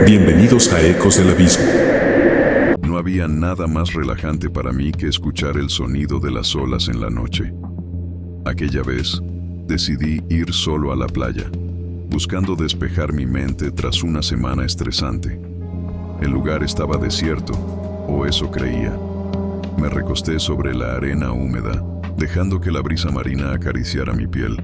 Bienvenidos a Ecos del Abismo. No había nada más relajante para mí que escuchar el sonido de las olas en la noche. Aquella vez, decidí ir solo a la playa, buscando despejar mi mente tras una semana estresante. El lugar estaba desierto, o eso creía. Me recosté sobre la arena húmeda, dejando que la brisa marina acariciara mi piel,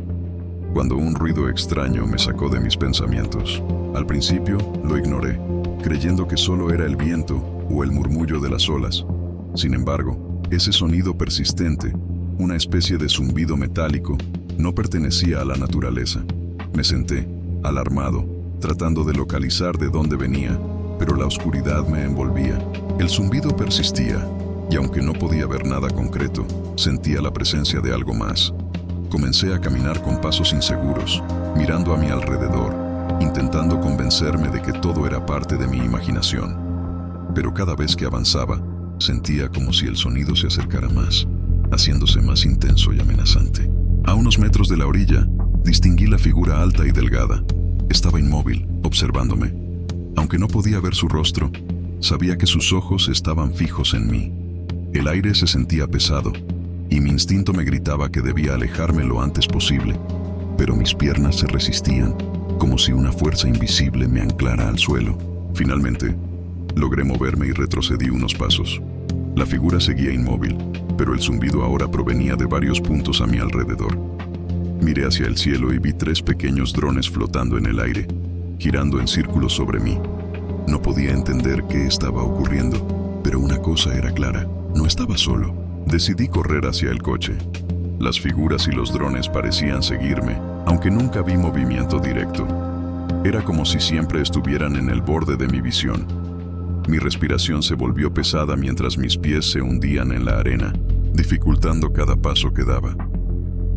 cuando un ruido extraño me sacó de mis pensamientos. Al principio lo ignoré, creyendo que solo era el viento o el murmullo de las olas. Sin embargo, ese sonido persistente, una especie de zumbido metálico, no pertenecía a la naturaleza. Me senté, alarmado, tratando de localizar de dónde venía, pero la oscuridad me envolvía. El zumbido persistía, y aunque no podía ver nada concreto, sentía la presencia de algo más. Comencé a caminar con pasos inseguros, mirando a mi alrededor, intentando convencerme de que todo era parte de mi imaginación. Pero cada vez que avanzaba, sentía como si el sonido se acercara más, haciéndose más intenso y amenazante. A unos metros de la orilla, distinguí la figura alta y delgada. Estaba inmóvil, observándome. Aunque no podía ver su rostro, sabía que sus ojos estaban fijos en mí. El aire se sentía pesado, y mi instinto me gritaba que debía alejarme lo antes posible, pero mis piernas se resistían, como si una fuerza invisible me anclara al suelo. Finalmente, logré moverme y retrocedí unos pasos. La figura seguía inmóvil, pero el zumbido ahora provenía de varios puntos a mi alrededor. Miré hacia el cielo y vi 3 pequeños drones flotando en el aire, girando en círculos sobre mí. No podía entender qué estaba ocurriendo, pero una cosa era clara: no estaba solo. Decidí correr hacia el coche. Las figuras y los drones parecían seguirme, aunque nunca vi movimiento directo. Era como si siempre estuvieran en el borde de mi visión. Mi respiración se volvió pesada mientras mis pies se hundían en la arena, dificultando cada paso que daba.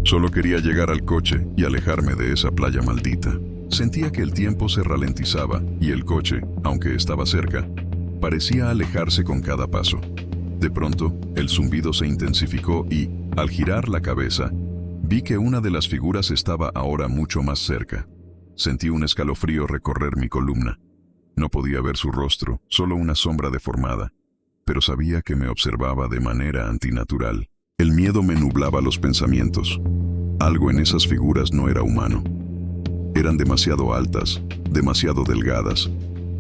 Solo quería llegar al coche y alejarme de esa playa maldita. Sentía que el tiempo se ralentizaba y el coche, aunque estaba cerca, parecía alejarse con cada paso. De pronto, el zumbido se intensificó y, al girar la cabeza, vi que una de las figuras estaba ahora mucho más cerca. Sentí un escalofrío recorrer mi columna. No podía ver su rostro, solo una sombra deformada, pero sabía que me observaba de manera antinatural. El miedo me nublaba los pensamientos. Algo en esas figuras no era humano. Eran demasiado altas, demasiado delgadas,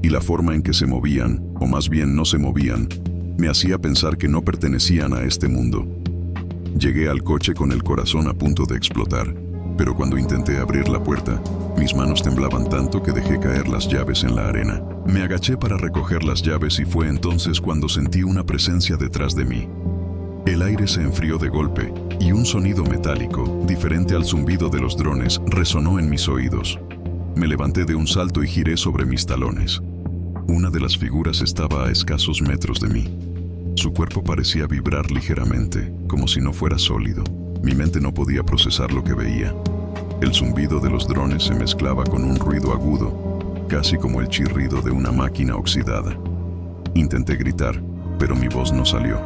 y la forma en que se movían, o más bien no se movían, me hacía pensar que no pertenecían a este mundo. Llegué al coche con el corazón a punto de explotar, pero cuando intenté abrir la puerta, mis manos temblaban tanto que dejé caer las llaves en la arena. Me agaché para recoger las llaves y fue entonces cuando sentí una presencia detrás de mí. El aire se enfrió de golpe y un sonido metálico, diferente al zumbido de los drones, resonó en mis oídos. Me levanté de un salto y giré sobre mis talones. Una de las figuras estaba a escasos metros de mí. Su cuerpo parecía vibrar ligeramente, como si no fuera sólido. Mi mente no podía procesar lo que veía. El zumbido de los drones se mezclaba con un ruido agudo, casi como el chirrido de una máquina oxidada. Intenté gritar, pero mi voz no salió.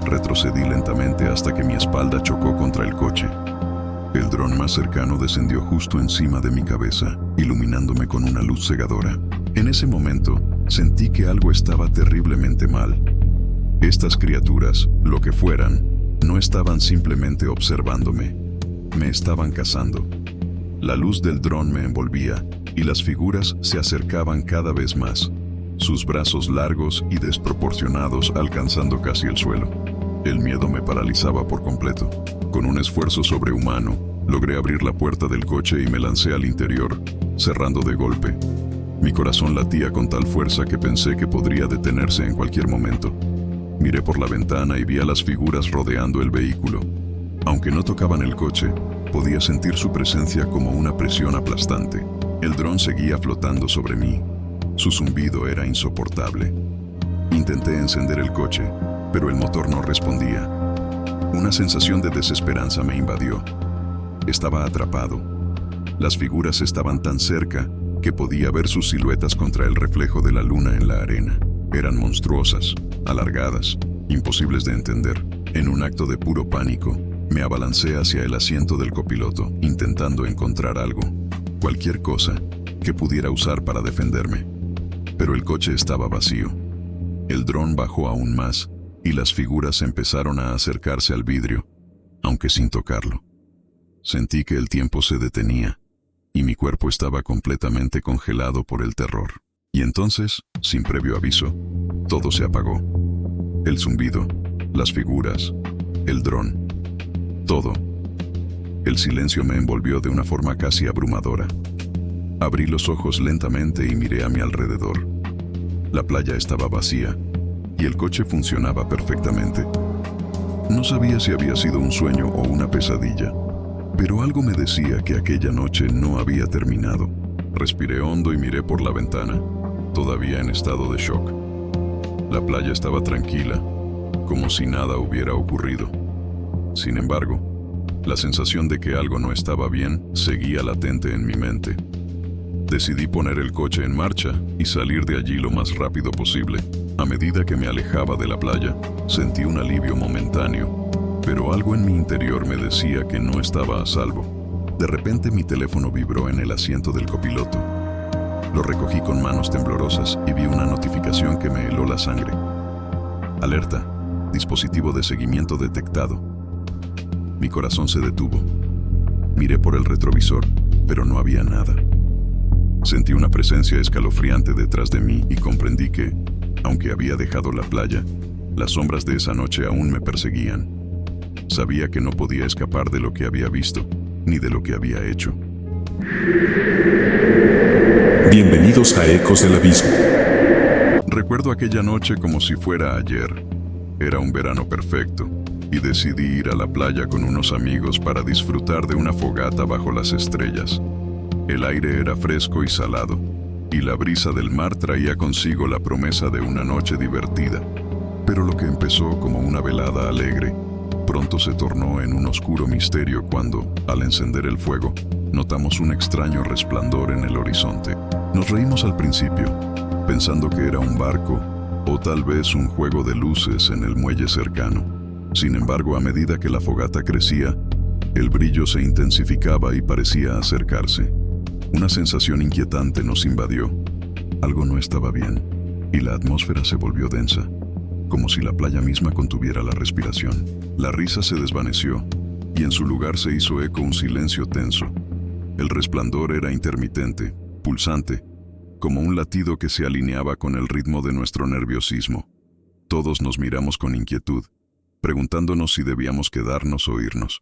Retrocedí lentamente hasta que mi espalda chocó contra el coche. El dron más cercano descendió justo encima de mi cabeza, iluminándome con una luz cegadora. En ese momento, sentí que algo estaba terriblemente mal. Estas criaturas, lo que fueran, no estaban simplemente observándome. Me estaban cazando. La luz del dron me envolvía, y las figuras se acercaban cada vez más, sus brazos largos y desproporcionados alcanzando casi el suelo. El miedo me paralizaba por completo. Con un esfuerzo sobrehumano, logré abrir la puerta del coche y me lancé al interior, cerrando de golpe. Mi corazón latía con tal fuerza que pensé que podría detenerse en cualquier momento. Miré por la ventana y vi a las figuras rodeando el vehículo. Aunque no tocaban el coche, podía sentir su presencia como una presión aplastante. El dron seguía flotando sobre mí. Su zumbido era insoportable. Intenté encender el coche, pero el motor no respondía. Una sensación de desesperanza me invadió. Estaba atrapado. Las figuras estaban tan cerca que podía ver sus siluetas contra el reflejo de la luna en la arena. Eran monstruosas, alargadas, imposibles de entender. En un acto de puro pánico, me abalancé hacia el asiento del copiloto, intentando encontrar algo, cualquier cosa, que pudiera usar para defenderme. Pero el coche estaba vacío. El dron bajó aún más y las figuras empezaron a acercarse al vidrio, aunque sin tocarlo. Sentí que el tiempo se detenía y mi cuerpo estaba completamente congelado por el terror. Y entonces, sin previo aviso, todo se apagó. El zumbido, las figuras, el dron, todo. El silencio me envolvió de una forma casi abrumadora. Abrí los ojos lentamente y miré a mi alrededor. La playa estaba vacía y el coche funcionaba perfectamente. No sabía si había sido un sueño o una pesadilla, pero algo me decía que aquella noche no había terminado. Respiré hondo y miré por la ventana, todavía en estado de shock. La playa estaba tranquila, como si nada hubiera ocurrido. Sin embargo, la sensación de que algo no estaba bien seguía latente en mi mente. Decidí poner el coche en marcha y salir de allí lo más rápido posible. A medida que me alejaba de la playa, sentí un alivio momentáneo, pero algo en mi interior me decía que no estaba a salvo. De repente mi teléfono vibró en el asiento del copiloto. Lo recogí con manos temblorosas y vi una notificación que me heló la sangre. Alerta, dispositivo de seguimiento detectado. Mi corazón se detuvo. Miré por el retrovisor, pero no había nada. Sentí una presencia escalofriante detrás de mí y comprendí que, aunque había dejado la playa, las sombras de esa noche aún me perseguían. Sabía que no podía escapar de lo que había visto, ni de lo que había hecho. Bienvenidos a Ecos del Abismo. Recuerdo aquella noche como si fuera ayer. Era un verano perfecto, y decidí ir a la playa con unos amigos para disfrutar de una fogata bajo las estrellas. El aire era fresco y salado, y la brisa del mar traía consigo la promesa de una noche divertida. Pero lo que empezó como una velada alegre, pronto se tornó en un oscuro misterio cuando, al encender el fuego, notamos un extraño resplandor en el horizonte. Nos reímos al principio, pensando que era un barco o tal vez un juego de luces en el muelle cercano. Sin embargo, a medida que la fogata crecía, el brillo se intensificaba y parecía acercarse. Una sensación inquietante nos invadió. Algo no estaba bien, y la atmósfera se volvió densa, como si la playa misma contuviera la respiración. La risa se desvaneció, y en su lugar se hizo eco un silencio tenso. El resplandor era intermitente, pulsante, como un latido que se alineaba con el ritmo de nuestro nerviosismo. Todos nos miramos con inquietud, preguntándonos si debíamos quedarnos o irnos.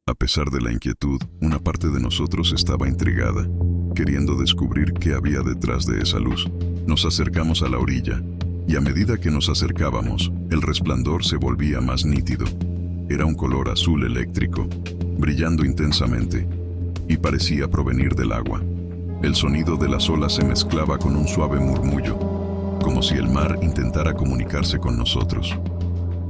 A pesar de la inquietud, una parte de nosotros estaba intrigada, queriendo descubrir qué había detrás de esa luz. Nos acercamos a la orilla, y a medida que nos acercábamos, el resplandor se volvía más nítido. Era un color azul eléctrico, brillando intensamente, y parecía provenir del agua. El sonido de las olas se mezclaba con un suave murmullo, como si el mar intentara comunicarse con nosotros.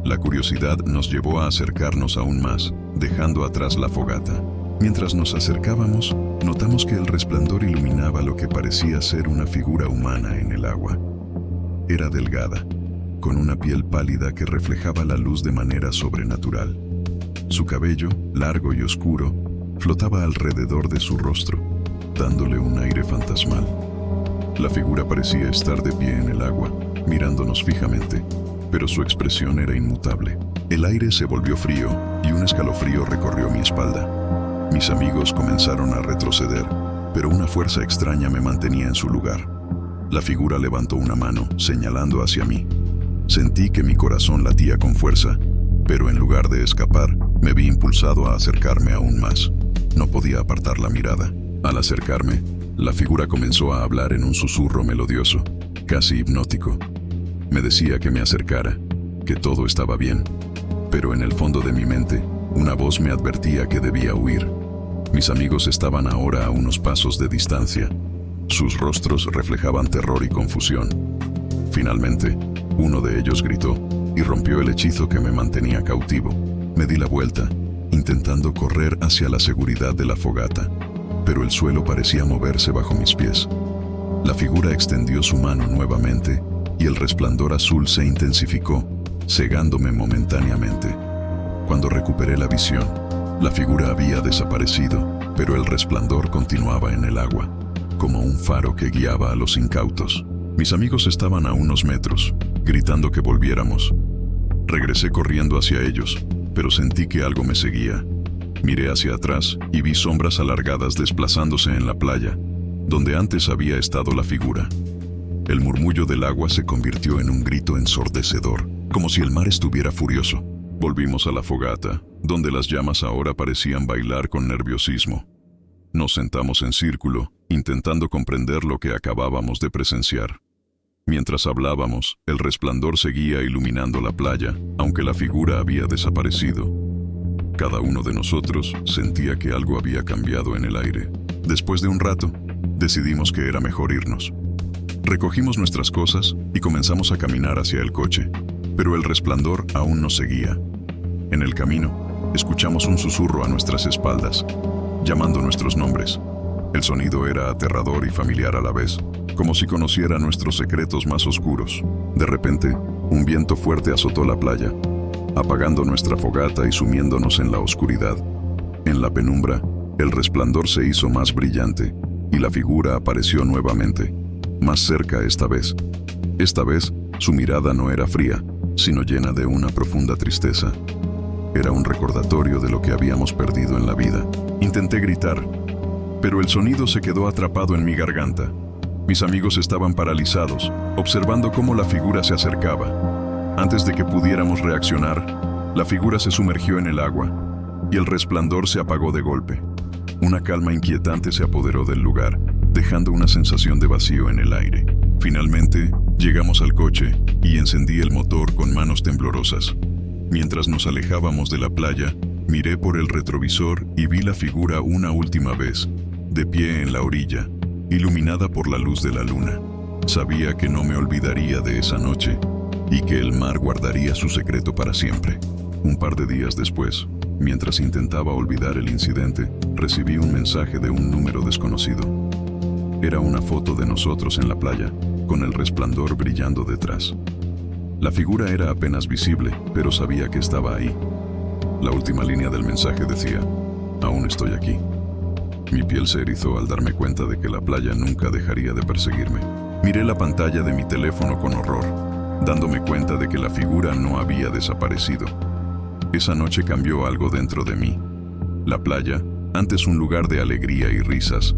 La curiosidad nos llevó a acercarnos aún más, dejando atrás la fogata. Mientras nos acercábamos, notamos que el resplandor iluminaba lo que parecía ser una figura humana en el agua. Era delgada, con una piel pálida que reflejaba la luz de manera sobrenatural. Su cabello, largo y oscuro, flotaba alrededor de su rostro, dándole un aire fantasmal. La figura parecía estar de pie en el agua, mirándonos fijamente, pero su expresión era inmutable. El aire se volvió frío y un escalofrío recorrió mi espalda. Mis amigos comenzaron a retroceder, pero una fuerza extraña me mantenía en su lugar. La figura levantó una mano, señalando hacia mí. Sentí que mi corazón latía con fuerza, pero en lugar de escapar, me vi impulsado a acercarme aún más. No podía apartar la mirada. Al acercarme, la figura comenzó a hablar en un susurro melodioso, casi hipnótico. Me decía que me acercara, que todo estaba bien, pero en el fondo de mi mente, una voz me advertía que debía huir. Mis amigos estaban ahora a unos pasos de distancia. Sus rostros reflejaban terror y confusión. Finalmente, uno de ellos gritó y rompió el hechizo que me mantenía cautivo. Me di la vuelta, intentando correr hacia la seguridad de la fogata, pero el suelo parecía moverse bajo mis pies. La figura extendió su mano nuevamente y el resplandor azul se intensificó, cegándome momentáneamente. Cuando recuperé la visión, la figura había desaparecido, pero el resplandor continuaba en el agua. como un faro que guiaba a los incautos. Mis amigos estaban a unos metros, gritando que volviéramos. Regresé corriendo hacia ellos, pero sentí que algo me seguía. Miré hacia atrás y vi sombras alargadas desplazándose en la playa, donde antes había estado la figura. El murmullo del agua se convirtió en un grito ensordecedor, como si el mar estuviera furioso. Volvimos a la fogata, donde las llamas ahora parecían bailar con nerviosismo. Nos sentamos en círculo, intentando comprender lo que acabábamos de presenciar. Mientras hablábamos, el resplandor seguía iluminando la playa, aunque la figura había desaparecido. Cada uno de nosotros sentía que algo había cambiado en el aire. Después de un rato, decidimos que era mejor irnos. Recogimos nuestras cosas y comenzamos a caminar hacia el coche, pero el resplandor aún nos seguía. En el camino, escuchamos un susurro a nuestras espaldas, llamando nuestros nombres. El sonido era aterrador y familiar a la vez, como si conociera nuestros secretos más oscuros. De repente, un viento fuerte azotó la playa, apagando nuestra fogata y sumiéndonos en la oscuridad. En la penumbra, el resplandor se hizo más brillante y la figura apareció nuevamente, más cerca esta vez. Esta vez, su mirada no era fría, sino llena de una profunda tristeza. Era un recordatorio de lo que habíamos perdido en la vida. Intenté gritar, pero el sonido se quedó atrapado en mi garganta. Mis amigos estaban paralizados, observando cómo la figura se acercaba. Antes de que pudiéramos reaccionar, la figura se sumergió en el agua y el resplandor se apagó de golpe. Una calma inquietante se apoderó del lugar, dejando una sensación de vacío en el aire. Finalmente, llegamos al coche y encendí el motor con manos temblorosas. Mientras nos alejábamos de la playa, miré por el retrovisor y vi la figura una última vez, de pie en la orilla, iluminada por la luz de la luna. Sabía que no me olvidaría de esa noche y que el mar guardaría su secreto para siempre. Un par de días después, mientras intentaba olvidar el incidente, recibí un mensaje de un número desconocido. Era una foto de nosotros en la playa, con el resplandor brillando detrás. La figura era apenas visible, pero sabía que estaba ahí. La última línea del mensaje decía: "Aún estoy aquí". Mi piel se erizó al darme cuenta de que la playa nunca dejaría de perseguirme. Miré la pantalla de mi teléfono con horror, dándome cuenta de que la figura no había desaparecido. Esa noche cambió algo dentro de mí. La playa, antes un lugar de alegría y risas,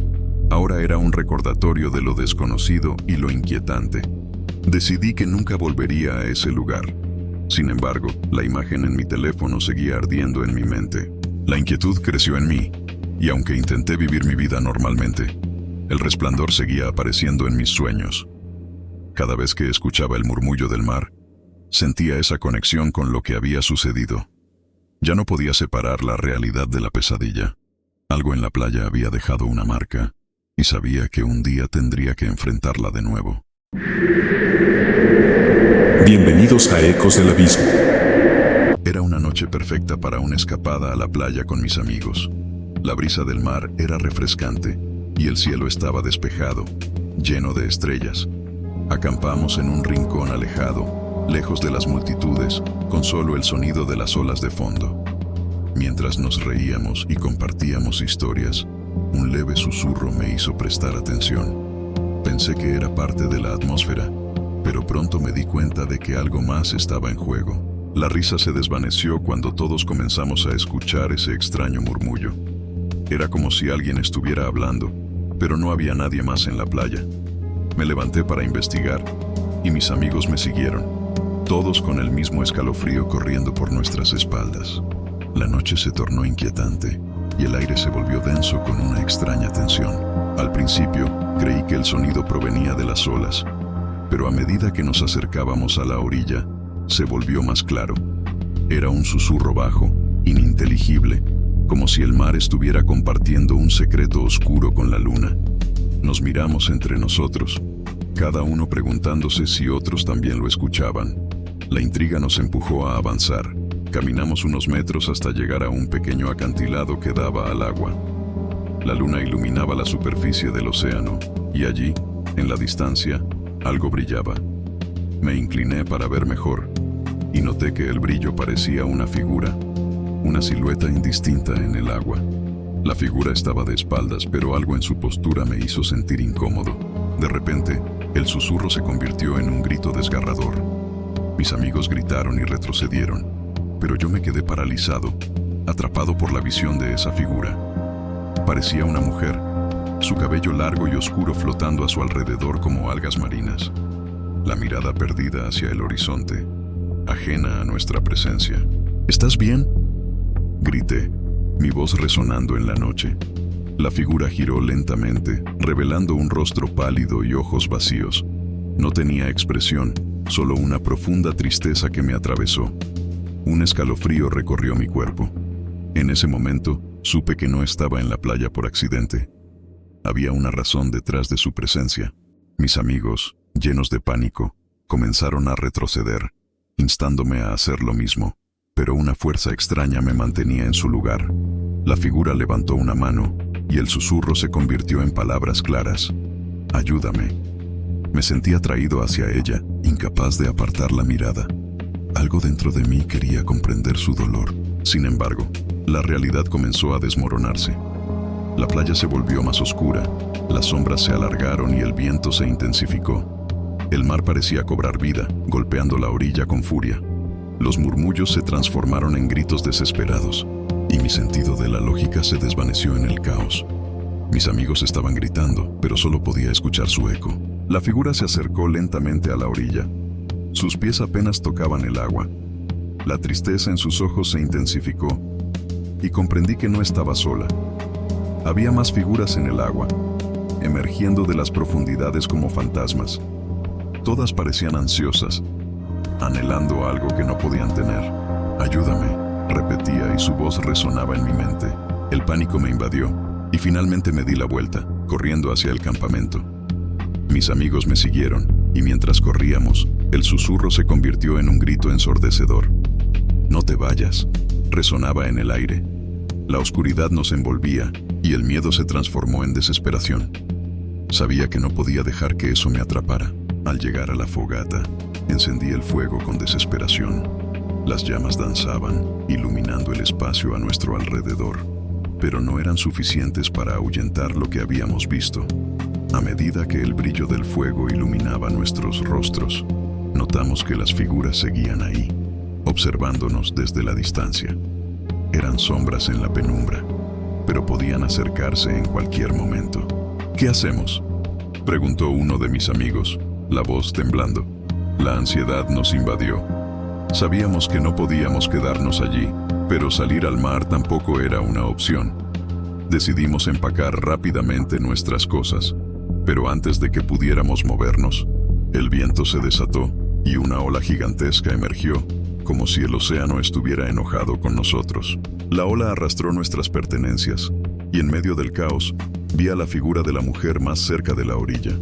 ahora era un recordatorio de lo desconocido y lo inquietante. Decidí que nunca volvería a ese lugar. Sin embargo, la imagen en mi teléfono seguía ardiendo en mi mente. La inquietud creció en mí, y aunque intenté vivir mi vida normalmente, el resplandor seguía apareciendo en mis sueños. Cada vez que escuchaba el murmullo del mar, sentía esa conexión con lo que había sucedido. Ya no podía separar la realidad de la pesadilla. Algo en la playa había dejado una marca, y sabía que un día tendría que enfrentarla de nuevo. Bienvenidos a Ecos del Abismo. Era una noche perfecta para una escapada a la playa con mis amigos. La brisa del mar era refrescante y el cielo estaba despejado, lleno de estrellas. Acampamos en un rincón alejado, lejos de las multitudes, con solo el sonido de las olas de fondo. Mientras nos reíamos y compartíamos historias, un leve susurro me hizo prestar atención. Pensé que era parte de la atmósfera, pero pronto me di cuenta de que algo más estaba en juego. La risa se desvaneció cuando todos comenzamos a escuchar ese extraño murmullo. Era como si alguien estuviera hablando, pero no había nadie más en la playa. Me levanté para investigar, y mis amigos me siguieron, todos con el mismo escalofrío corriendo por nuestras espaldas. La noche se tornó inquietante, y el aire se volvió denso con una extraña tensión. Al principio, creí que el sonido provenía de las olas, pero a medida que nos acercábamos a la orilla, se volvió más claro. Era un susurro bajo, ininteligible, como si el mar estuviera compartiendo un secreto oscuro con la luna. Nos miramos entre nosotros, cada uno preguntándose si otros también lo escuchaban. La intriga nos empujó a avanzar. Caminamos unos metros hasta llegar a un pequeño acantilado que daba al agua. La luna iluminaba la superficie del océano, y allí, en la distancia, algo brillaba. Me incliné para ver mejor, y noté que el brillo parecía una figura, una silueta indistinta en el agua. La figura estaba de espaldas, pero algo en su postura me hizo sentir incómodo. De repente, el susurro se convirtió en un grito desgarrador. Mis amigos gritaron y retrocedieron, pero yo me quedé paralizado, atrapado por la visión de esa figura. Parecía una mujer, su cabello largo y oscuro flotando a su alrededor como algas marinas. La mirada perdida hacia el horizonte, ajena a nuestra presencia. ¿Estás bien?, grité, mi voz resonando en la noche. La figura giró lentamente, revelando un rostro pálido y ojos vacíos. No tenía expresión, solo una profunda tristeza que me atravesó. Un escalofrío recorrió mi cuerpo. En ese momento, supe que no estaba en la playa por accidente. Había una razón detrás de su presencia. Mis amigos, llenos de pánico, comenzaron a retroceder, instándome a hacer lo mismo, pero una fuerza extraña me mantenía en su lugar. La figura levantó una mano, y el susurro se convirtió en palabras claras. «Ayúdame». Me sentí atraído hacia ella, incapaz de apartar la mirada. Algo dentro de mí quería comprender su dolor. Sin embargo, la realidad comenzó a desmoronarse. La playa se volvió más oscura, las sombras se alargaron y el viento se intensificó. El mar parecía cobrar vida, golpeando la orilla con furia. Los murmullos se transformaron en gritos desesperados, y mi sentido de la lógica se desvaneció en el caos. Mis amigos estaban gritando, pero solo podía escuchar su eco. La figura se acercó lentamente a la orilla. Sus pies apenas tocaban el agua. La tristeza en sus ojos se intensificó, y comprendí que no estaba sola. Había más figuras en el agua, emergiendo de las profundidades como fantasmas. Todas parecían ansiosas, anhelando algo que no podían tener. «Ayúdame», repetía y su voz resonaba en mi mente. El pánico me invadió y finalmente me di la vuelta, corriendo hacia el campamento. Mis amigos me siguieron y mientras corríamos, el susurro se convirtió en un grito ensordecedor. «No te vayas», resonaba en el aire. La oscuridad nos envolvía y el miedo se transformó en desesperación. Sabía que no podía dejar que eso me atrapara. Al llegar a la fogata, encendí el fuego con desesperación. Las llamas danzaban, iluminando el espacio a nuestro alrededor, pero no eran suficientes para ahuyentar lo que habíamos visto. A medida que el brillo del fuego iluminaba nuestros rostros, notamos que las figuras seguían ahí, observándonos desde la distancia. Eran sombras en la penumbra, pero podían acercarse en cualquier momento. «¿Qué hacemos?», preguntó uno de mis amigos, la voz temblando. La ansiedad nos invadió. Sabíamos que no podíamos quedarnos allí, pero salir al mar tampoco era una opción. Decidimos empacar rápidamente nuestras cosas, pero antes de que pudiéramos movernos, el viento se desató y una ola gigantesca emergió, como si el océano estuviera enojado con nosotros. La ola arrastró nuestras pertenencias, y en medio del caos, vi a la figura de la mujer más cerca de la orilla.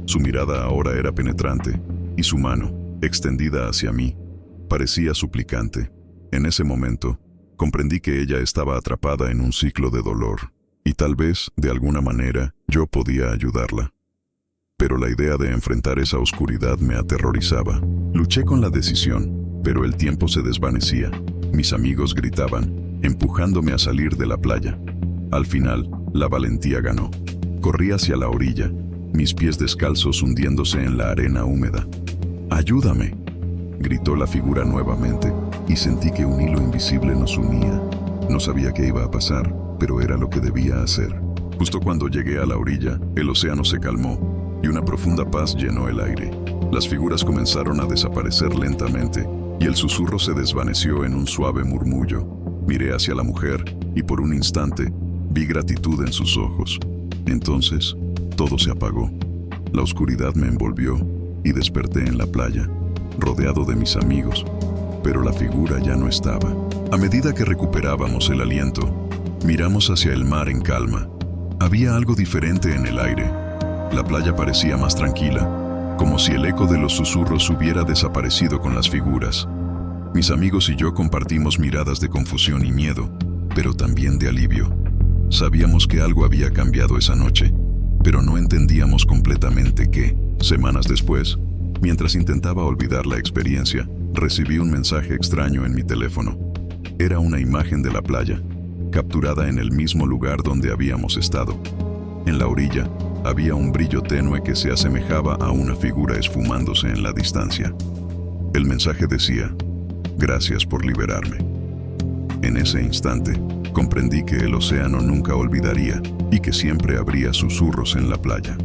Su mirada ahora era penetrante, y su mano, extendida hacia mí, parecía suplicante. En ese momento, comprendí que ella estaba atrapada en un ciclo de dolor, y tal vez, de alguna manera, yo podía ayudarla. Pero la idea de enfrentar esa oscuridad me aterrorizaba. Luché con la decisión, pero el tiempo se desvanecía. Mis amigos gritaban, empujándome a salir de la playa. Al final, la valentía ganó. Corrí hacia la orilla, mis pies descalzos hundiéndose en la arena húmeda. «Ayúdame», gritó la figura nuevamente, y sentí que un hilo invisible nos unía. No sabía qué iba a pasar, pero era lo que debía hacer. Justo cuando llegué a la orilla, el océano se calmó, y una profunda paz llenó el aire. Las figuras comenzaron a desaparecer lentamente, y el susurro se desvaneció en un suave murmullo. Miré hacia la mujer, y por un instante, vi gratitud en sus ojos. Entonces, todo se apagó. La oscuridad me envolvió, y desperté en la playa, rodeado de mis amigos, pero la figura ya no estaba. A medida que recuperábamos el aliento, miramos hacia el mar en calma. Había algo diferente en el aire. La playa parecía más tranquila, como si el eco de los susurros hubiera desaparecido con las figuras. Mis amigos y yo compartimos miradas de confusión y miedo, pero también de alivio. Sabíamos que algo había cambiado esa noche, pero no entendíamos completamente qué. Semanas después, mientras intentaba olvidar la experiencia, recibí un mensaje extraño en mi teléfono. Era una imagen de la playa. capturada en el mismo lugar donde habíamos estado. En la orilla había un brillo tenue que se asemejaba a una figura esfumándose en la distancia. El mensaje decía: «Gracias por liberarme». En ese instante, comprendí que el océano nunca olvidaría y que siempre habría susurros en la playa.